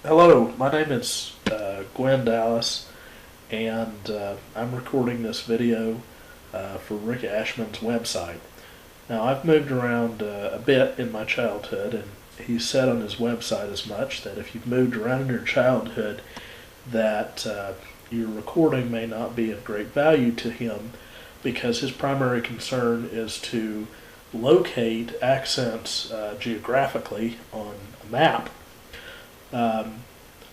Hello, my name is Gwen Dallas, and I'm recording this video for Rick Ashman's website. Now, I've moved around a bit in my childhood, and he said on his website as much that if you've moved around in your childhood, that your recording may not be of great value to him because his primary concern is to locate accents geographically on a map. Um,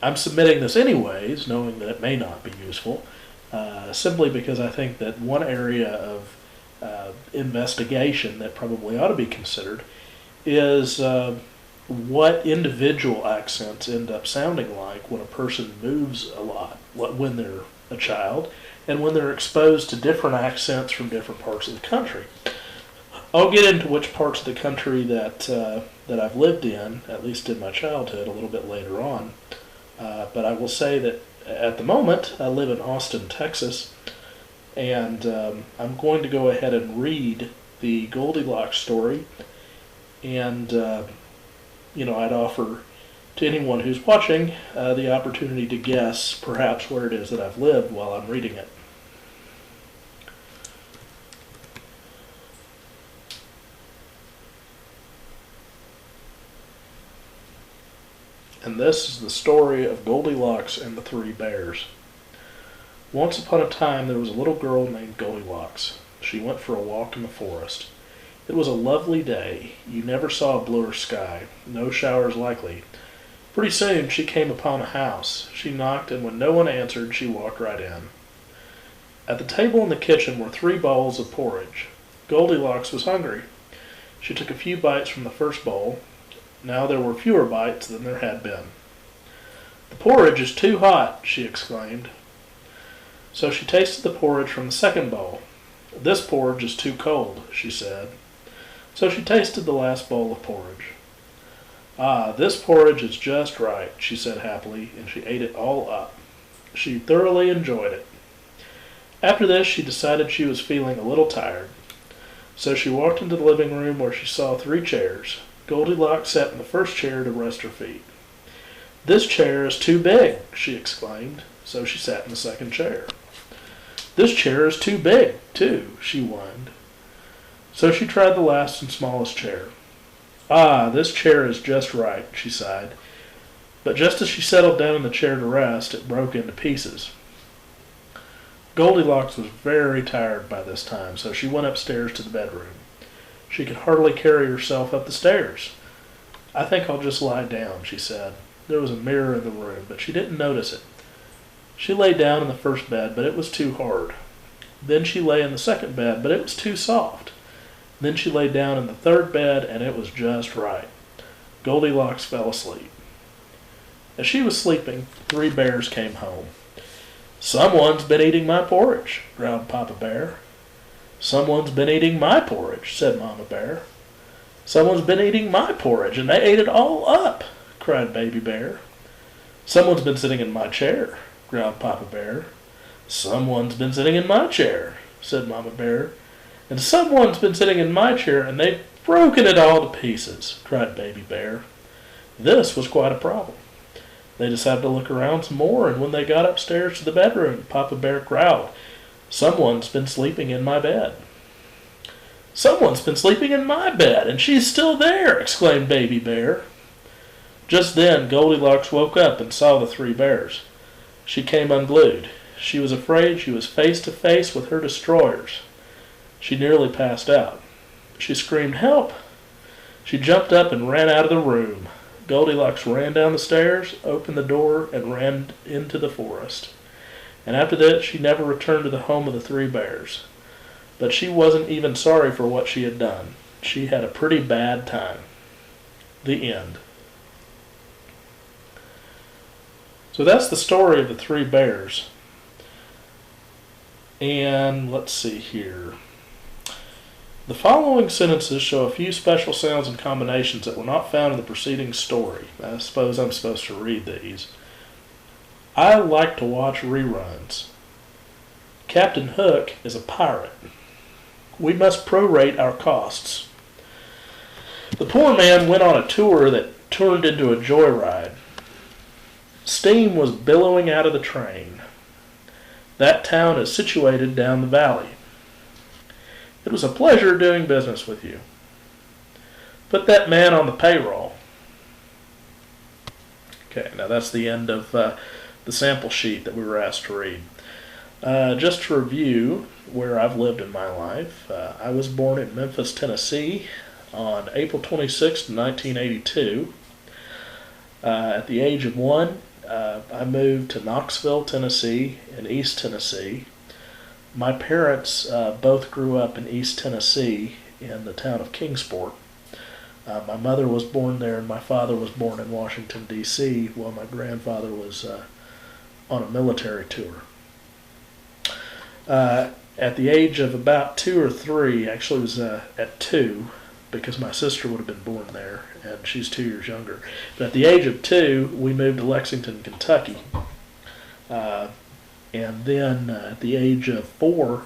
I'm submitting this anyways, knowing that it may not be useful, simply because I think that one area of investigation that probably ought to be considered is what individual accents end up sounding like when a person moves a lot, when they're a child, and when they're exposed to different accents from different parts of the country. I'll get into which parts of the country that I've lived in, at least in my childhood, a little bit later on. But I will say that at the moment I live in Austin, Texas, and I'm going to go ahead and read the Goldilocks story. And I'd offer to anyone who's watching the opportunity to guess perhaps where it is that I've lived while I'm reading it. And this is the story of Goldilocks and the Three Bears. Once upon a time there was a little girl named Goldilocks. She went for a walk in the forest. It was a lovely day. You never saw a bluer sky. No showers likely. Pretty soon she came upon a house. She knocked, and when no one answered, she walked right in. At the table in the kitchen were 3 bowls of porridge. Goldilocks was hungry. She took a few bites from the first bowl. Now there were fewer bites than there had been. "The porridge is too hot," she exclaimed. So she tasted the porridge from the second bowl. "This porridge is too cold," she said. So she tasted the last bowl of porridge. "Ah, this porridge is just right," she said happily, and she ate it all up. She thoroughly enjoyed it. After this she decided she was feeling a little tired. So she walked into the living room where she saw 3 chairs. Goldilocks sat in the first chair to rest her feet. "This chair is too big," she exclaimed, so she sat in the second chair. "This chair is too big, too," she whined. So she tried the last and smallest chair. "Ah, this chair is just right," she sighed. But just as she settled down in the chair to rest, it broke into pieces. Goldilocks was very tired by this time, so she went upstairs to the bedroom. She could hardly carry herself up the stairs. "I think I'll just lie down," she said. There was a mirror in the room, but she didn't notice it. She lay down in the first bed, but it was too hard. Then she lay in the second bed, but it was too soft. Then she lay down in the third bed, and it was just right. Goldilocks fell asleep. As she was sleeping, 3 bears came home. "Someone's been eating my porridge," growled Papa Bear. "Someone's been eating my porridge," said Mama Bear. "Someone's been eating my porridge, and they ate it all up," cried Baby Bear. "Someone's been sitting in my chair," growled Papa Bear. "Someone's been sitting in my chair," said Mama Bear. "And someone's been sitting in my chair, and they've broken it all to pieces," cried Baby Bear. This was quite a problem. They decided to look around some more, and when they got upstairs to the bedroom, Papa Bear growled, "Someone's been sleeping in my bed." "Someone's been sleeping in my bed, and she's still there!" exclaimed Baby Bear. Just then Goldilocks woke up and saw the 3 bears. She came unglued. She was afraid she was face to face with her destroyers. She nearly passed out. She screamed, "Help!" She jumped up and ran out of the room. Goldilocks ran down the stairs, opened the door, and ran into the forest. And after that she never returned to the home of the 3 bears. But she wasn't even sorry for what she had done. She had a pretty bad time. The end. So that's the story of the 3 bears. And let's see here. The following sentences show a few special sounds and combinations that were not found in the preceding story. I suppose I'm supposed to read these. "I like to watch reruns." "Captain Hook is a pirate." "We must prorate our costs." "The poor man went on a tour that turned into a joyride." Steam was billowing out of the train. That town is situated down the valley. It was a pleasure doing business with you. Put that man on the payroll. Okay, now that's the end of the sample sheet that we were asked to read. Just to review where I've lived in my life, I was born in Memphis, Tennessee on April 26, 1982. At the age of 1, I moved to Knoxville, Tennessee, in East Tennessee. My parents both grew up in East Tennessee in the town of Kingsport. My mother was born there and my father was born in Washington, D.C., while my grandfather was on a military tour. At the age of about 2 or 3, actually it was at 2, because my sister would have been born there, and she's 2 years younger. But at the age of 2, we moved to Lexington, Kentucky. And then at the age of 4,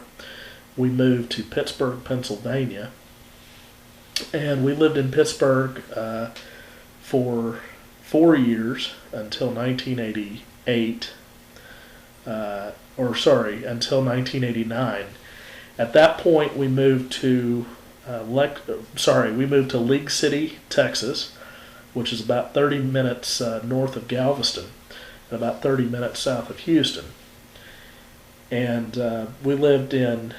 we moved to Pittsburgh, Pennsylvania. And we lived in Pittsburgh for 4 years until 1988. Until 1989. At that point, we moved to League City, Texas, which is about 30 minutes north of Galveston and about 30 minutes south of Houston. And we lived in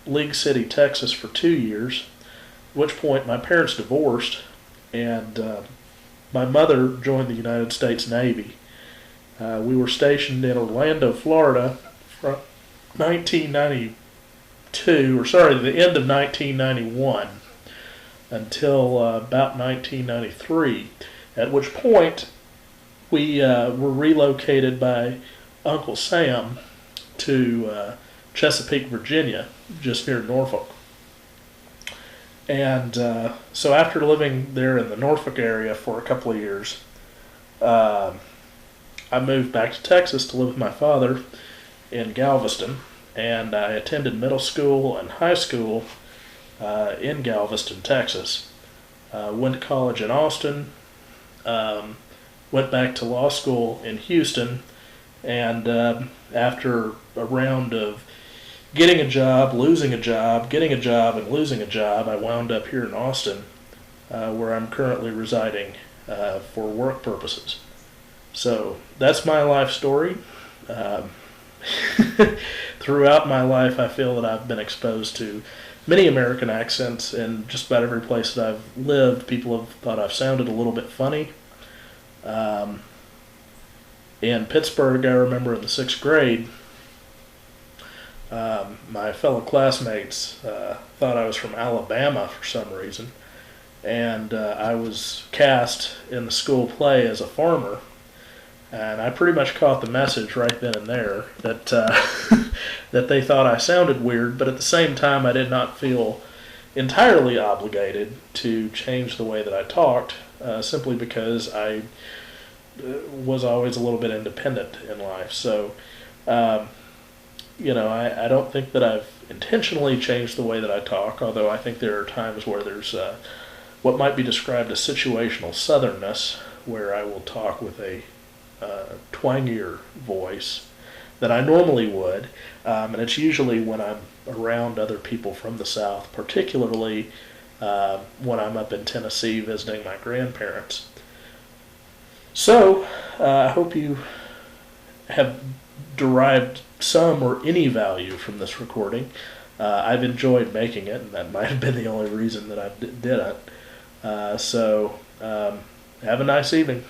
League City, Texas for 2 years, at which point my parents divorced, and my mother joined the United States Navy. We were stationed in Orlando, Florida from the end of 1991 until about 1993, at which point we were relocated by Uncle Sam to Chesapeake, Virginia, just near Norfolk. And so after living there in the Norfolk area for a couple of years, I moved back to Texas to live with my father in Galveston, and I attended middle school and high school in Galveston, Texas. Went to college in Austin, went back to law school in Houston, and after a round of getting a job, losing a job, getting a job, and losing a job, I wound up here in Austin, where I'm currently residing for work purposes. So that's my life story. Throughout my life, I feel that I've been exposed to many American accents, and just about every place that I've lived, people have thought I've sounded a little bit funny. In Pittsburgh, I remember in the 6th grade, my fellow classmates thought I was from Alabama for some reason, and I was cast in the school play as a farmer. And I pretty much caught the message right then and there that that they thought I sounded weird, but at the same time I did not feel entirely obligated to change the way that I talked, simply because I was always a little bit independent in life. So, I don't think that I've intentionally changed the way that I talk, although I think there are times where there's what might be described as situational southernness, where I will talk with a twangier voice than I normally would, and it's usually when I'm around other people from the South, particularly when I'm up in Tennessee visiting my grandparents. So, I hope you have derived some or any value from this recording. I've enjoyed making it, and that might have been the only reason that I did it. So, have a nice evening.